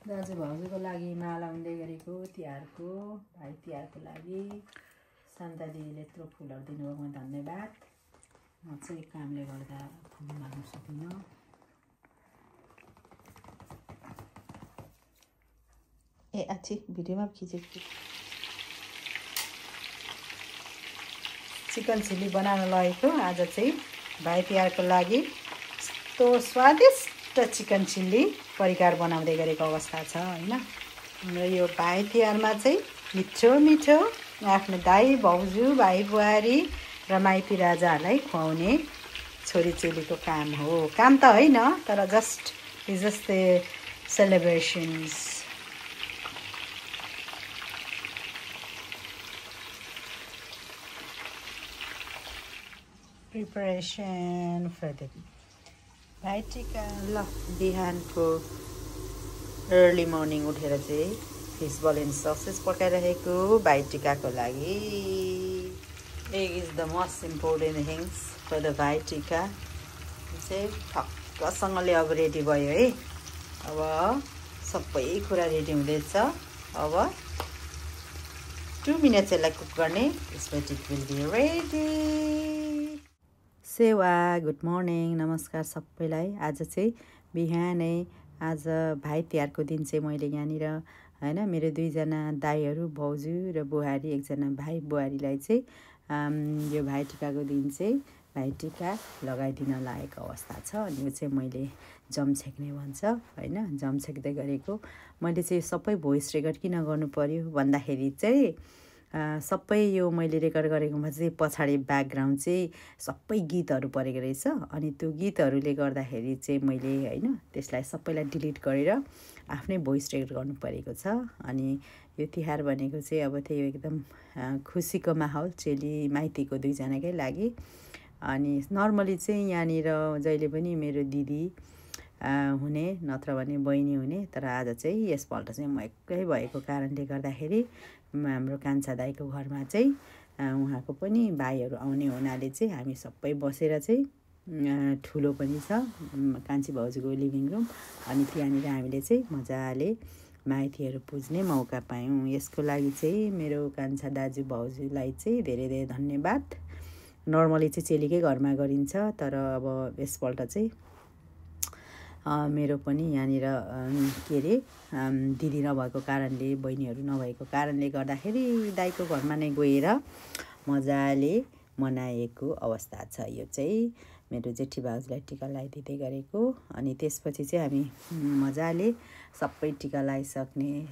दाजु भाउजूको लागि माला उन्दै गरेको तिहारको भाइ तिहारको लागि शान्ता दिदीले यत्रो फुलहरू दिनुभएकोमा धन्यवाद। म चाहिँ कामले गर्दा फुल माग्न सकिनँ। ए अच्छी भिडियोमा खिचेको चिकन चिल्ली बनाउन लगेको। आज चाहिँ भाइ तिहारको लागि यस्तो स्वादिष्ट चिकन चिल्ली परिकार बनाउँदै गरेको अवस्था छ हैन। हाम्रो यो भाइ तिहारमा चाहिँ मिठो मिठो आफ्नो दाइ भाउजू भाइ बुहारी र माइती राजाहरूलाई खुवाउने छोरीचेलीको काम हो। काम त होइन तर just the celebrations. Preparation for the Bhaitika. ल बिहानको अर्ली मर्निङ उठेर चाहिँ फिस बल एन्ड ससेज पकाइरहेको भाइटिकाको लागि। Egg is the most important things for the Bhaitika. चाहिँ ठक्कसँगले अब रेडी भयो है। अब सबै कुरा रेडी हुँदैछ। अब 2 मिनट्स यसलाई कुक गर्ने, त्यसपछि इट विल बी रेडी। सेवा गुड मर्निङ, नमस्कार सबैलाई। आज चाहिँ बिहानै आज भाइ तिहारको दिन चाहिँ मैले यहाँनिर हैन मेरो 2जना दाइहरू भाउजू र बुहारी, एकजना भाइ बुहारीलाई चाहिँ यो भाइटिकाको दिन चाहिँ भाइटिका लगाइदिन लागेको अवस्था छ। अनि यो चाहिँ मैले जम छेक्ने भन्छ हैन, जम छेक्दै गरेको। मैले चाहिँ सबै भोइस रेकर्ड किन गर्नु पर्यो भन्दाखेरि चाहिँ सबै यो मैले रेकर्ड गरेकोमा चाहिँ पछाडि ब्याकग्राउन्ड चाहिँ सबै गीतहरू परेको रहेछ। अनि त्यो गीतहरूले गर्दाखेरि चाहिँ मैले हैन त्यसलाई सबैलाई डिलिट गरेर आफ्नै भोइस रेकर्ड गर्नु परेको छ। अनि यो तिहार भनेको चाहिँ अब त्यही एकदम खुसीको माहौल चेली माइतीको 2जनाकै लागि। अनि नर्मली चाहिँ यहाँनिर जहिले पनि मेरो दिदी हुने नत्र भने बहिनी हुने, तर आज चाहिँ यसपल्ट चाहिँ म एक्लै भएको कारणले गर्दाखेरि हाम्रो कान्छा दाइको घरमा चाहिँ उहाँको पनि भाइहरू आउने हुनाले चाहिँ हामी सबै बसेर चाहिँ ठुलो पनि छ कान्छी भाउजूको लिभिङ रुम। अनि त्यहाँनिर हामीले चाहिँ मजाले माइतीहरू पुज्ने मौका पायौँ। यसको लागि चाहिँ मेरो कान्छा दाजु भाउजूलाई चाहिँ धेरै धेरै धन्यवाद। नर्मली चाहिँ चेलीकै घरमा गरिन्छ, तर अब यसपल्ट चाहिँ मेरो पनि यहाँनिर के अरे दिदी नभएको कारणले, बहिनीहरू नभएको कारणले गर्दाखेरि दाइको घरमा नै गएर मजाले मनाएको अवस्था छ। यो चाहिँ मेरो जेठी भाउजूलाई टिका लगाइदिँदै गरेको। अनि त्यसपछि चाहिँ हामी मजाले सबै टिका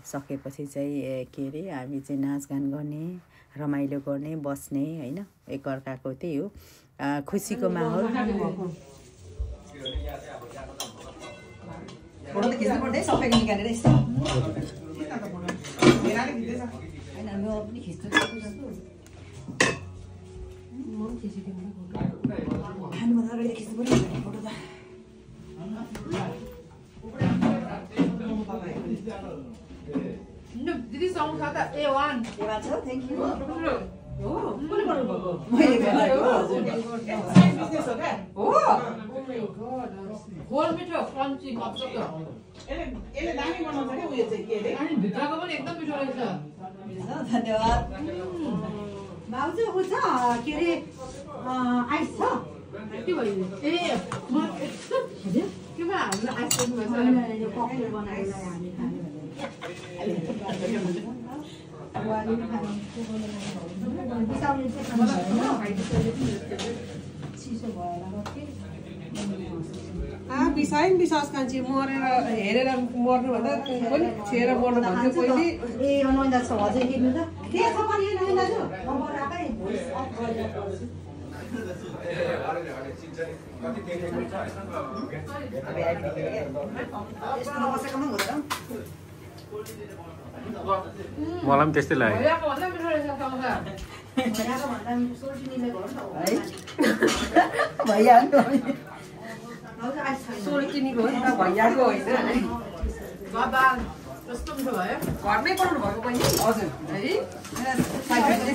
सकेपछि चाहिँ के अरे हामी चाहिँ नाचगान गर्ने, रमाइलो गर्ने, बस्ने हैन। एकअर्काको त्यही हो खुसीको माहौल। फोटो त खिच्नु पर्दै सबैको निकालेर यस्तो दिदी सङ छ त A1 छ। Thank you. हो कुन गर्नुभएको? मैले बनाएको साइड बिजनेस हो क्या? हो। Oh my god. होल मिठो क्रन्ची मज्जाको। यसले दामी बनाउँछ के उयो चाहिँ के रे? अनि भित्रको पनि एकदम मिठो रहेछ। धन्यवाद। भाउजू उ छ के रे आइस छ? के भयो? ए म केमा हाम्रो आइस पनि भन्छ। ककटेल बनाएर हामी खाने विश्वास कान्छी मरेर हेरेर मर्नुभन्दा पनि छेर मर्नु भन्थ्यो पहिले। ए नोइन दाजु हजुर हेर्नु त के छ पनि नोइन दाजु नम्बर आकै भोइस अफ गरेर मलाई पनि त्यस्तै लाग्यो। सोल्टिनीको हो नि त भैयाको होइन। कस्तो मिठो भयो घरमै बनाउनु भएको बहिनी हजुर है तपाईँले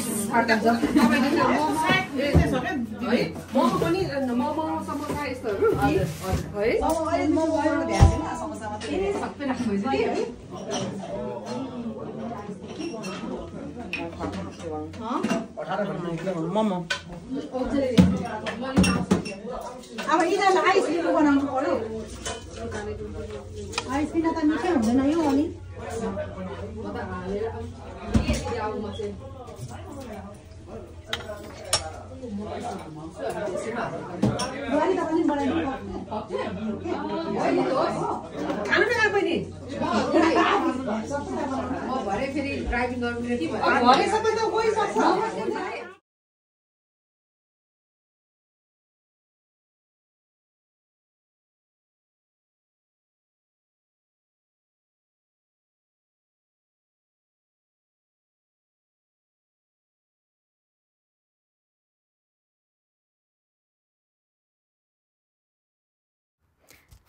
त्यो है मोमो पनि मोमो समोसा यस्तोहरू है सबै राख्नुहुन्छ कि है मोमो अब यिनीहरूलाई आइस लिनु बनाउनु पर्यो आइस बिना त मिठै हुँदैन यो अनि बुहारी तपाईँले बनाइदिनु खानु नखानु बहिनी म भरे फेरि ड्राइभिङ गर्नु कि घरै सबै त गइसक्छ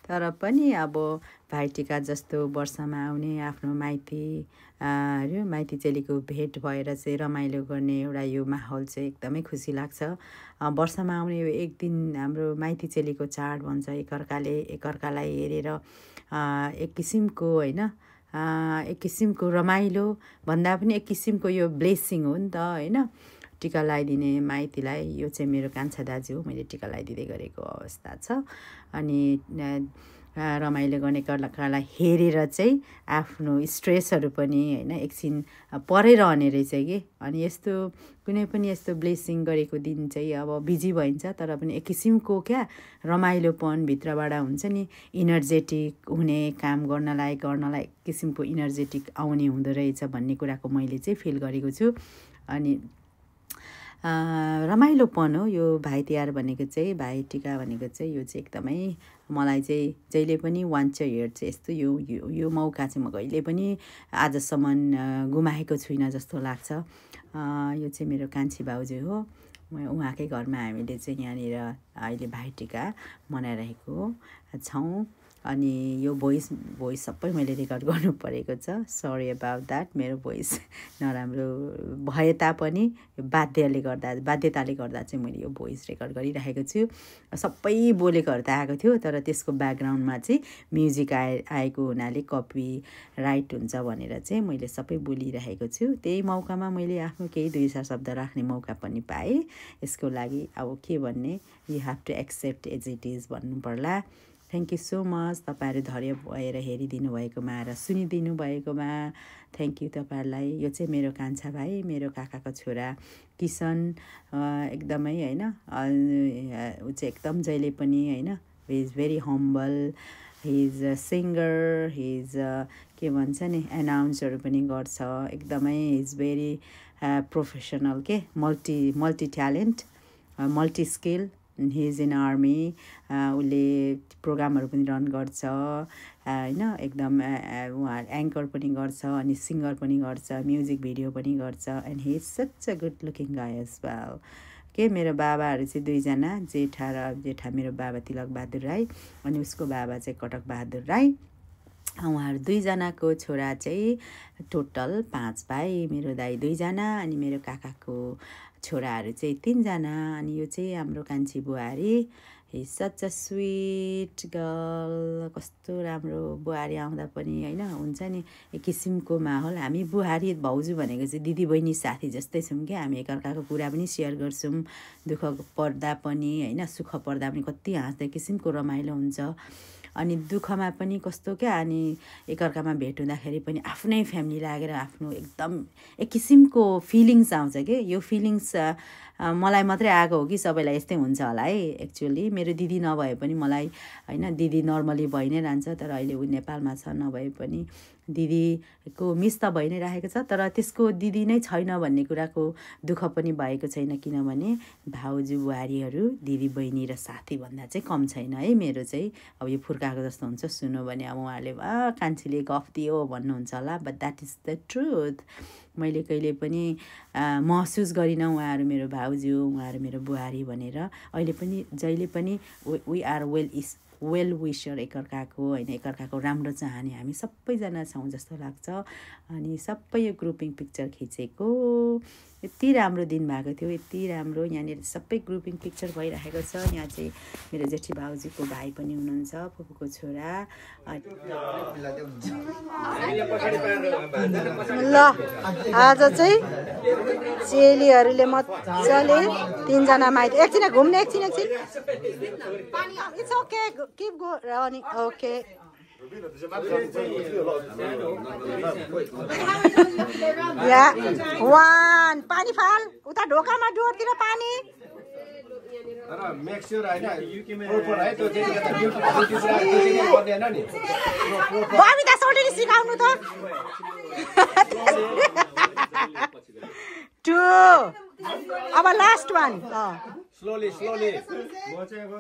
तर पनि अब भाइटिका जस्तो वर्षमा आउने आफ्नो माइती चेलीको भेट भएर चाहिँ रमाइलो गर्ने एउटा यो माहौल चाहिँ एकदमै खुसी लाग्छ वर्षमा आउने यो एक दिन हाम्रो माइती चेलीको चाड भन्छ एकअर्कालाई हेरेर एक किसिमको होइन एक किसिमको रमाइलो भन्दा पनि एक किसिमको यो ब्लेसिङ हो नि त होइन टिका लगाइदिने माइतीलाई यो चाहिँ मेरो कान्छा दाजु हो मैले टिका लगाइदिँदै गरेको अवस्था छ अनि रमाइलो गर्ने एकअर्कालाई हेरेर चाहिँ आफ्नो स्ट्रेसहरू पनि होइन एकछिन परै रहने रहेछ कि अनि यस्तो कुनै पनि यस्तो ब्लेसिङ गरेको दिन चाहिँ अब बिजी भइन्छ तर पनि एक किसिमको क्या रमाइलोपन भित्रबाट हुन्छ नि इनर्जेटिक हुने काम गर्नलाई एक किसिमको इनर्जेटिक आउने हुँदो रहेछ भन्ने कुराको मैले चाहिँ फिल गरेको छु अनि रमाइलोपन हो यो भाइ तिहार भनेको चाहिँ भाइटिका भनेको चाहिँ यो चाहिँ एकदमै मलाई चाहिँ जहिले पनि वान्च हेयर चाहिँ यस्तो यो मौका चाहिँ म कहिले पनि आजसम्म गुमाएको छुइनँ जस्तो लाग्छ यो चाहिँ मेरो कान्छी भाउजू हो उहाँकै घरमा हामीले चाहिँ यहाँनिर अहिले भाइटिका मनाइरहेको छौँ अनि यो भोइस सबै मैले रेकर्ड गर्नु परेको छ सरी अबाउट द्याट मेरो भोइस नराम्रो भए तापनि बाध्यताले गर्दा चाहिँ मैले यो भोइस रेकर्ड गरिरहेको छु सबै बोलेकोहरू त आएको थियो तर त्यसको ब्याकग्राउन्डमा चाहिँ म्युजिक आएको हुनाले कपी राइट हुन्छ भनेर चाहिँ मैले सबै बोलिरहेको छु त्यही मौकामा मैले आफ्नो केही 2 शब्द राख्ने मौका पनि पाएँ यसको लागि अब के भन्ने you have to accept as it is भन्नु पर्ला थ्याङ्क यू सो मच तपाईँहरू धैर्य भएर हेरिदिनु भएकोमा र सुनिदिनु भएकोमा थ्याङ्क यू तपाईँहरूलाई यो चाहिँ मेरो कान्छा भाइ मेरो काकाको छोरा किसन एकदमै होइन ऊ चाहिँ एकदम जहिले पनि होइन he is very humble he is a singer he is के भन्छ नि एनाउन्सहरू पनि गर्छ एकदमै इज भेरी प्रोफेसनल के multi talent multi skill he is in army उसले प्रोग्रामहरू पनि रन गर्छ होइन एकदम उहाँ एङ्कर पनि गर्छ अनि सिङ्गर पनि गर्छ म्युजिक भिडियो पनि गर्छ and he is such a good looking guy as well के मेरो बाबाहरू चाहिँ 2 जना जेठा मेरो बाबा तिलक बहादुर राई अनि उसको बाबा चाहिँ कटक बहादुर राई उहाँहरू 2 जनाको छोरा चाहिँ टोटल 5 भाइ मेरो दाइ 2 जना अनि मेरो काकाको छोराहरू चाहिँ 3 जना अनि यो चाहिँ हाम्रो कान्छी बुहारी is such a sweet girl कस्तो राम्रो बुहारी आउँदा पनि होइन हुन्छ नि एक किसिमको माहौल हामी बुहारी भाउजू भनेको चाहिँ दिदी बहिनी साथी जस्तै छौँ क्या हामी एकअर्काको कुरा पनि सेयर गर्छौँ दुःख पर्दा पनि होइन सुख पर्दा पनि कति हाँस्दै किसिमको रमाइलो हुन्छ अनि दुःखमा पनि कस्तो क्या अनि एकअर्कामा भेट हुँदाखेरि पनि आफ्नै फ्यामिली लागेर आफ्नो एकदम एक किसिमको फिलिङ्स आउँछ कि यो फिलिङ्स मलाई मात्रै आएको हो कि सबैलाई यस्तै हुन्छ होला है एक्चुअली मेरो दिदी नभए पनि मलाई होइन दिदी नर्मली भइ नै रहन्छ तर अहिले ऊ नेपालमा छ नभए पनि दिदीको मिस त भइ नै राखेको छ तर त्यसको दिदी नै छैन भन्ने कुराको दुःख पनि भएको छैन किनभने भाउजू बुहारीहरू दिदी बहिनी र साथी भन्दा चाहिँ कम छैन है मेरो चाहिँ अब यो फुर्काएको जस्तो हुन्छ सुन्नु भने अब उहाँहरूले कान्छीले गफ दियो भन्नुहुन्छ होला but that is the truth मैले कहिले पनि महसुस गरिनँ उहाँहरू मेरो भाउजू उहाँहरू मेरो बुहारी भनेर अहिले पनि जहिले पनि वी आर वेल विशर एकअर्काको होइन एकअर्काको राम्रो चाहने हामी सबैजना छौँ जस्तो लाग्छ। अनि सबै यो ग्रुपिङ पिक्चर खिचेको यति राम्रो दिन भएको थियो, यति राम्रो। यहाँनिर सबै ग्रुपिङ पिक्चर भइरहेको छ। यहाँ चाहिँ मेरो जेठी भाउजूको भाइ पनि हुनुहुन्छ, फुपूको छोरा। ल आज चाहिँ चेलीहरूले मजाले 3 जना माइत एकछिन घुम्ने एकछिन it's okay keep go running okay. या 1 पानी फाल उता ढोकामा डोरतिर पानी। बबिता सोल्टीले सिकाउनु त 2 अब लास्ट वान स्लोली स्लोली। म चाहिँ अब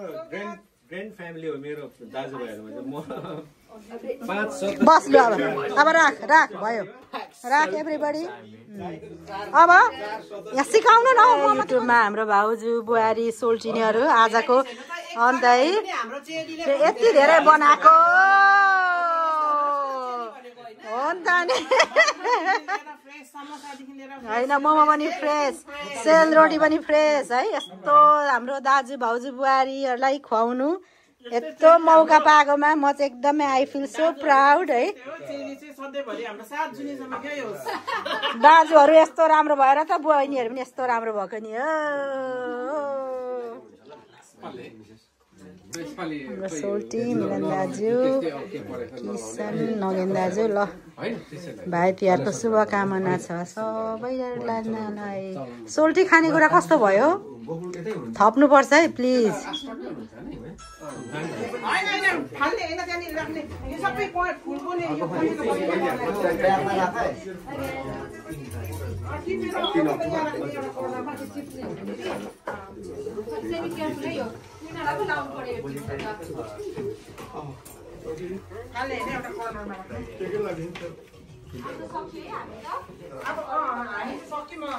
ग्रेन्ड फ्यामिली हो मेरो दाजुभाइहरूमा चाहिँ म 5 बस ल अब राख भयो राख एभ्रीबडी। अब यहाँ सिकाउनु न युट्युबमा हाम्रो भाउजू बुहारी सोल्टिनीहरू आजको अन्त है यति धेरै बनाएको हो नि त नि होइन। मोमो पनि फ्रेस, सेलरोटी पनि फ्रेस है। यस्तो हाम्रो दाजु भाउजू बुहारीहरूलाई खुवाउनु यस्तो मौका पाएकोमा म चाहिँ एकदमै आई फिल सो प्राउड है। दाजुहरू यस्तो राम्रो भएर त बहिनीहरू पनि यस्तो राम्रो भएको नि हो। सोल्टी मिलन दाजु, किसन नगेन दाजु। ल भाइ तिहारको शुभकामना छ सबैजनालाई। सोल्टी खानेकुरा कस्तो भयो थप्नुपर्छ है प्लिज। अब हामी सक्यौँ